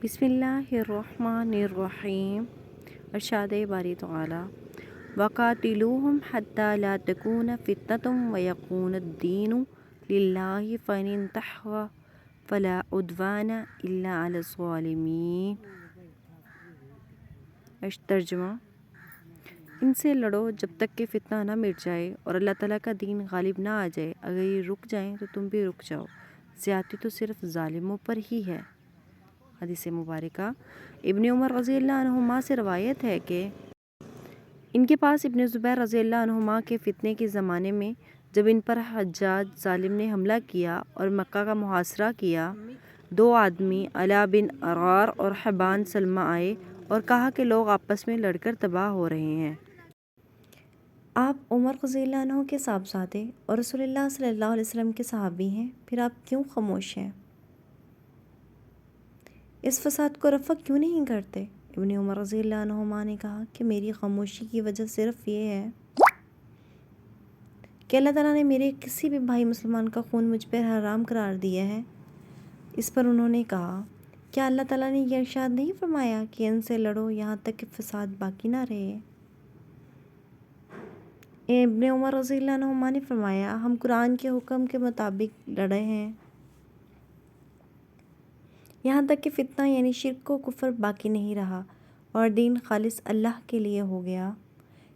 بسم اللہ الرحمن الرحیم۔ ارشاد باری تعالی وَقَاتِلُوهُمْ حَتَّى لَا تَكُونَ فِتْنَةٌ وَيَكُونَ الدِّينُ لِلَّهِ فَإِنِ انتَهَوْا فَلَا عُدْوَانَ إِلَّا عَلَى الظَّالِمِينَ۔ ترجمہ: ان سے لڑو جب تک کہ فتنہ نہ مٹ جائے اور اللہ تعالیٰ کا دین غالب نہ آ جائے، اگر یہ رک جائیں تو تم بھی رک جاؤ، زیادتی تو صرف ظالموں پر ہی ہے۔ حدیث مبارکہ ابن عمر رضی اللہ عنہما سے روایت ہے کہ ان کے پاس ابن زبیر رضی اللہ عنہما کے فتنے کے زمانے میں جب ان پر حجاج ظالم نے حملہ کیا اور مکہ کا محاصرہ کیا، دو آدمی علا بن عرار اور حبان سلمہ آئے اور کہا کہ لوگ آپس میں لڑ کر تباہ ہو رہے ہیں۔ آپ عمر رضی اللہ عنہ کے صاحبزادے اور رسول اللہ صلی اللہ علیہ وسلم کے صحابی ہیں، پھر آپ کیوں خاموش ہیں؟ اس فساد کو رفع کیوں نہیں کرتے؟ ابن عمر رضی اللہ عنہما نے کہا کہ میری خاموشی کی وجہ صرف یہ ہے کہ اللہ تعالیٰ نے میرے کسی بھی بھائی مسلمان کا خون مجھ پر حرام قرار دیا ہے۔ اس پر انہوں نے کہا، کیا اللہ تعالیٰ نے یہ ارشاد نہیں فرمایا کہ ان سے لڑو یہاں تک کہ فساد باقی نہ رہے؟ ابن عمر رضی اللہ عنہما نے فرمایا، ہم قرآن کے حکم کے مطابق لڑے ہیں یہاں تک کہ فتنہ یعنی شرک و کفر باقی نہیں رہا اور دین خالص اللہ کے لیے ہو گیا۔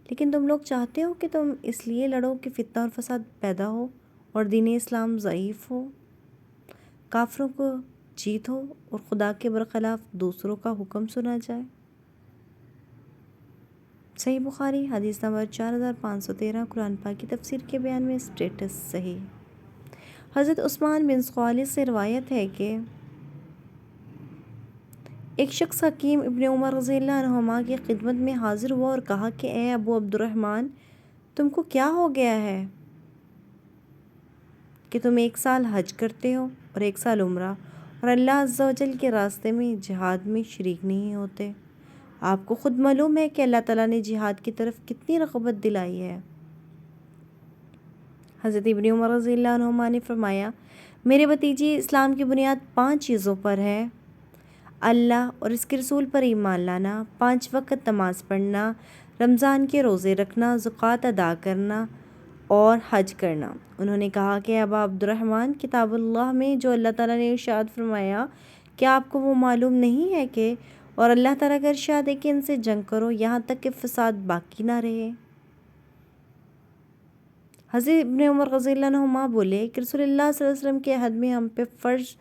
لیکن تم لوگ چاہتے ہو کہ تم اس لیے لڑو کہ فتنہ اور فساد پیدا ہو اور دین اسلام ضعیف ہو، کافروں کو جیت ہو اور خدا کے برخلاف دوسروں کا حکم سنا جائے۔ صحیح بخاری حدیث نمبر 4513۔ قرآن پاک کی تفسیر کے بیان میں اسٹیٹس صحیح۔ حضرت عثمان بن خالد سے روایت ہے کہ ایک شخص حکیم ابن عمر رضی اللہ عنہما کی خدمت میں حاضر ہوا اور کہا کہ اے ابو عبد الرحمن، تم کو کیا ہو گیا ہے کہ تم 1 سال حج کرتے ہو اور 1 سال عمرہ اور اللہ عز و جل کے راستے میں جہاد میں شریک نہیں ہوتے؟ آپ کو خود معلوم ہے کہ اللہ تعالیٰ نے جہاد کی طرف کتنی رغبت دلائی ہے۔ حضرت ابن عمر رضی اللہ عنہما نے فرمایا، میرے بھتیجی، اسلام کی بنیاد 5 چیزوں پر ہے: اللہ اور اس کے رسول پر ایمان لانا، 5 وقت نماز پڑھنا، رمضان کے روزے رکھنا، زکوٰۃ ادا کرنا اور حج کرنا۔ انہوں نے کہا کہ ابا عبد الرحمن، کتاب اللہ میں جو اللہ تعالیٰ نے ارشاد فرمایا، کیا آپ کو وہ معلوم نہیں ہے کہ اور اللہ تعالیٰ کا ارشاد ہے کہ ان سے جنگ کرو یہاں تک کہ فساد باقی نہ رہے؟ حضرت ابن عمر رضی اللہ عنہما بولے کہ رسول اللہ صلی اللہ علیہ وسلم کے عہد میں ہم پہ فرض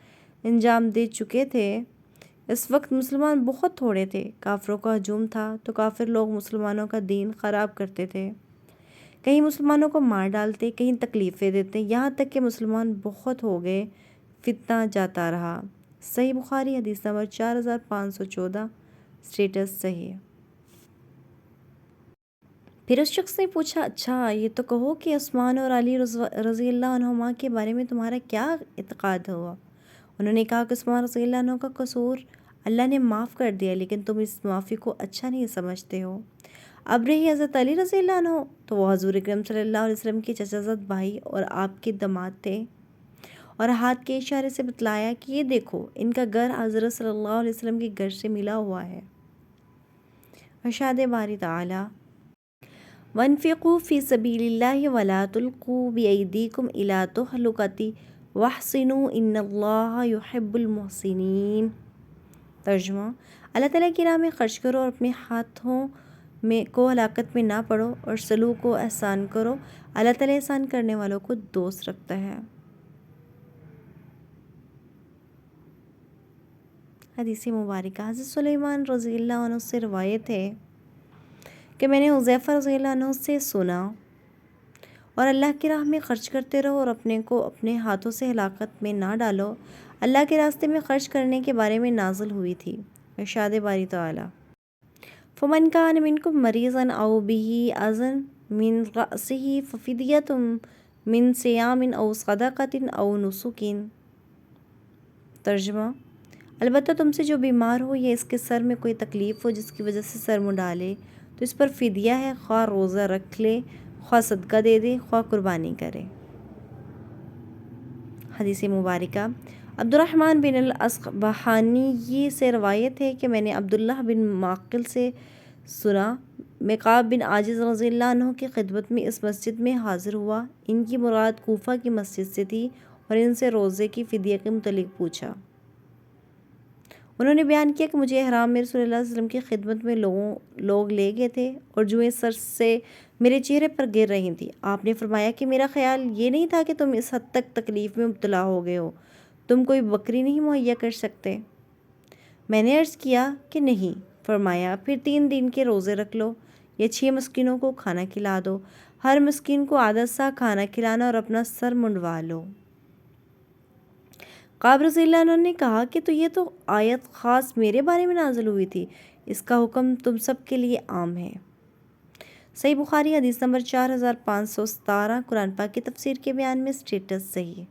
انجام دے چکے تھے۔ اس وقت مسلمان بہت تھوڑے تھے، کافروں کا ہجوم تھا تو کافر لوگ مسلمانوں کا دین خراب کرتے تھے، کہیں مسلمانوں کو مار ڈالتے، کہیں تکلیفیں دیتے، یہاں تک کہ مسلمان بہت ہو گئے، فتنہ جاتا رہا۔ صحیح بخاری حدیث نمبر 4514۔ اسٹیٹس صحیح۔ پھر اس شخص نے پوچھا، اچھا یہ تو کہو کہ عثمان اور علی رضی اللہ عنہما کے بارے میں تمہارا کیا اعتقاد ہوا؟ انہوں نے کہا کہ عثمان رضی اللہ عنہ کا قصور اللہ نے معاف کر دیا، لیکن تم اس معافی کو اچھا نہیں سمجھتے ہو۔ اب رہی حضرت علی رضی اللہ عنہ، تو وہ حضور اکرم صلی اللہ علیہ وسلم کے چچا زاد بھائی اور آپ کے داماد تھے، اور ہاتھ کے اشارے سے بتلایا کہ یہ دیکھو، ان کا گھر حضرت صلی اللہ علیہ وسلم کے گھر سے ملا ہوا ہے۔ ارشاد باری تعالی وَأَنفِقُوا فِي سَبِيلِ اللَّهِ وَلَا تُلْقُوا بِأَيْدِيكُمْ إِلَىٰ تَهْلُكَةِ وَأَحْسِنُوا إِنَّ اللَّهَ يُحِبُّ الْمُحْسِنِينَ۔ ترجمہ: اللہ تعالیٰ کی راہ میں خرچ کرو اور اپنے ہاتھوں کو ہلاکت میں نہ پڑو، اور سلوک و احسان کرو، اللہ تعالیٰ احسان کرنے والوں کو دوست رکھتا ہے۔ حدیث مبارکہ حضرت سلیمان رضی اللہ عنہ سے روایت ہے کہ میں نے حذیفہ رضی اللہ عنہ سے سنا، اور اللہ کی راہ میں خرچ کرتے رہو اور اپنے کو اپنے ہاتھوں سے ہلاکت میں نہ ڈالو، اللہ کے راستے میں خرچ کرنے کے بارے میں نازل ہوئی تھی۔ ارشاد باری تعالی فَمَنْ كَانَ مِنْكُمْ مَرِيضًا أَوْ بِهِ أَذًى مِنْ رَأْسِهِ فَفِدْيَةٌ مِنْ صِيَامٍ أَوْ صَدَقَةٍ أَوْ نُسُكٍ۔ ترجمہ: البتہ تم سے جو بیمار ہو یا اس کے سر میں کوئی تکلیف ہو جس کی وجہ سے سر منہ ڈالے، تو اس پر فدیہ ہے، خواہ روزہ رکھ لے، خواہ صدقہ دے دے، خواہ قربانی کرے۔ حدیث مبارکہ عبد الرحمن بن الاصبحانی سے روایت ہے کہ میں نے عبداللہ بن معقل سے سنا، مقاب بن عاجز رضی اللہ عنہ کی خدمت میں اس مسجد میں حاضر ہوا۔ ان کی مراد کوفہ کی مسجد سے تھی اور ان سے روزے کی فدیے کے متعلق پوچھا۔ انہوں نے بیان کیا کہ مجھے احرام میں رسول اللہ صلی اللہ علیہ وسلم کی خدمت میں لوگ لے گئے تھے اور جوئیں سر سے میرے چہرے پر گر رہی تھیں۔ آپ نے فرمایا کہ میرا خیال یہ نہیں تھا کہ تم اس حد تک تکلیف میں مبتلا ہو گئے ہو، تم کوئی بکری نہیں مہیا کر سکتے؟ میں نے عرض کیا کہ نہیں۔ فرمایا پھر 3 دن کے روزے رکھ لو یا 6 مسکینوں کو کھانا کھلا دو، ہر مسکین کو آدھا سا کھانا کھلانا اور اپنا سر منڈوا لو۔ کعب رضی اللہ عنہ نے کہا کہ یہ تو آیت خاص میرے بارے میں نازل ہوئی تھی، اس کا حکم تم سب کے لیے عام ہے۔ صحیح بخاری حدیث نمبر 4517، قرآن پاک کی تفسیر کے بیان میں اسٹیٹس صحیح ہے۔